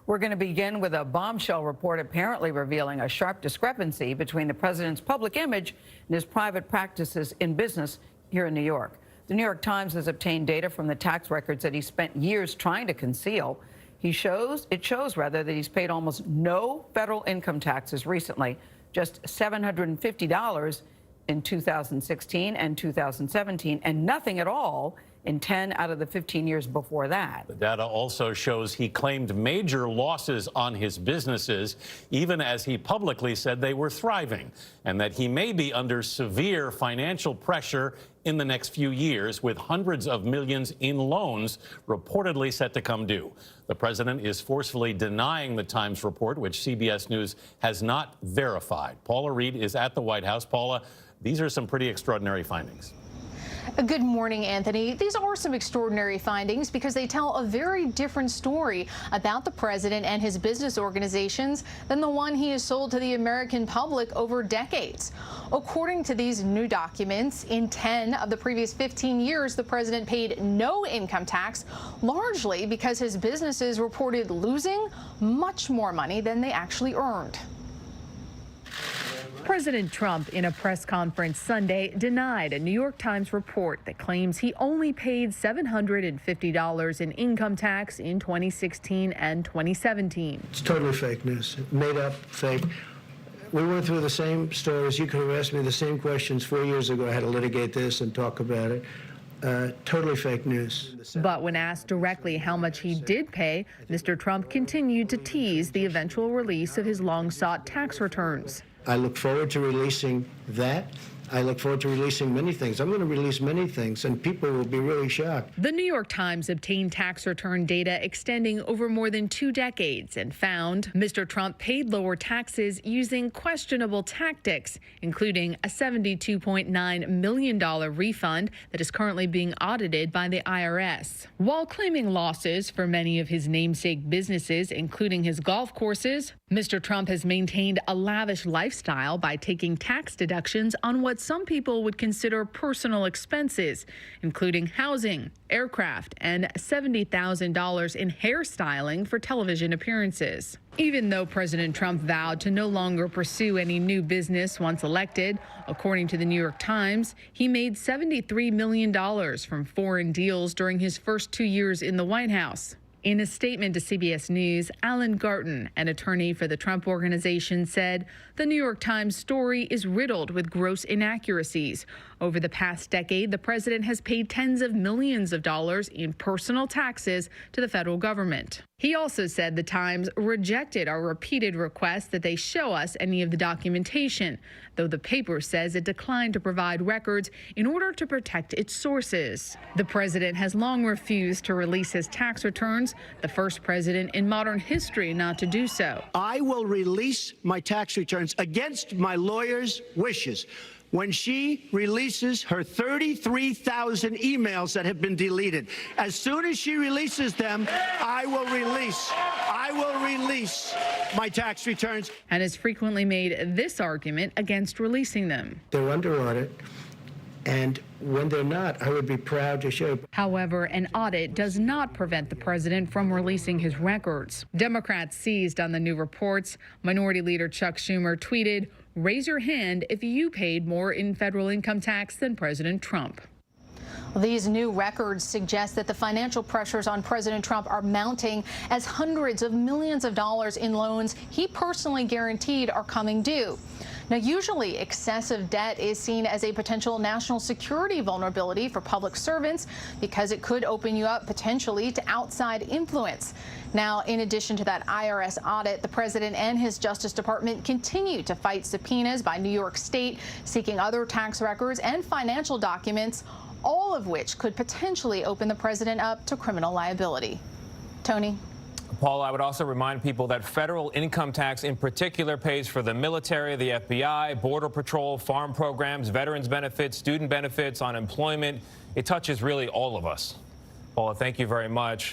We're going to begin with a bombshell report apparently revealing a sharp discrepancy between the president's public image and his private practices in business here in New York. The New York Times has obtained data from the tax records that he spent years trying to conceal. It shows that he's paid almost no federal income taxes recently, just $750 in 2016 and 2017, and nothing at all in 10 out of the 15 years before that. The data also shows he claimed major losses on his businesses, even as he publicly said they were thriving, and that he may be under severe financial pressure in the next few years, with hundreds of millions in loans reportedly set to come due. The president is forcefully denying the Times report, which CBS News has not verified. Paula Reid is at the White House. Paula, these are some pretty extraordinary findings. Good morning, Anthony. These are some extraordinary findings because they tell a very different story about the president and his business organizations than the one he has sold to the American public over decades. According to these new documents, in 10 of the previous 15 years, the president paid no income tax, largely because his businesses reported losing much more money than they actually earned. President Trump, in a press conference Sunday, denied a New York Times report that claims he only paid $750 in income tax in 2016 and 2017. It's totally fake news, made up, fake. We went through the same stories. You could have asked me the same questions 4 years ago. I had to litigate this and talk about it. Totally fake news. But when asked directly how much he did pay, Mr. Trump continued to tease the eventual release of his long-sought tax returns. I look forward to releasing that. I look forward to releasing many things. I'm going to release many things, and people will be really shocked. The New York Times obtained tax return data extending over more than 2 decades and found Mr. Trump paid lower taxes using questionable tactics, including a $72.9 million refund that is currently being audited by the IRS. While claiming losses for many of his namesake businesses, including his golf courses, Mr. Trump has maintained a lavish lifestyle by taking tax deductions on what some people would consider personal expenses, including housing, aircraft, and $70,000 in hairstyling for television appearances. Even though President Trump vowed to no longer pursue any new business once elected, according to the New York Times, he made $73 million from foreign deals during his first 2 years in the White House. In a statement to CBS News, Alan Garten, an attorney for the Trump Organization, said the New York Times story is riddled with gross inaccuracies. Over the past decade, the president has paid tens of millions of dollars in personal taxes to the federal government. He also said the Times rejected our repeated requests that they show us any of the documentation, though the paper says it declined to provide records in order to protect its sources. The president has long refused to release his tax returns, the first president in modern history not to do so. I will release my tax returns against my lawyer's wishes when she releases her 33,000 emails that have been deleted. As soon as she releases them, I will release my tax returns. And has frequently made this argument against releasing them. They're under audit, and when they're not, I would be proud to show. However, an audit does not prevent the president from releasing his records. Democrats seized on the new reports. Minority Leader Chuck Schumer tweeted, "Raise your hand if you paid more in federal income tax than President Trump." These new records suggest that the financial pressures on President Trump are mounting as hundreds of millions of dollars in loans he personally guaranteed are coming due. Now, usually excessive debt is seen as a potential national security vulnerability for public servants because it could open you up potentially to outside influence. Now, in addition to that IRS audit, the president and his Justice Department continue to fight subpoenas by New York State seeking other tax records and financial documents, all of which could potentially open the president up to criminal liability. Tony? Paul, I would also remind people that federal income tax in particular pays for the military, the FBI, Border Patrol, farm programs, veterans benefits, student benefits, unemployment. It touches really all of us. Paula, thank you very much.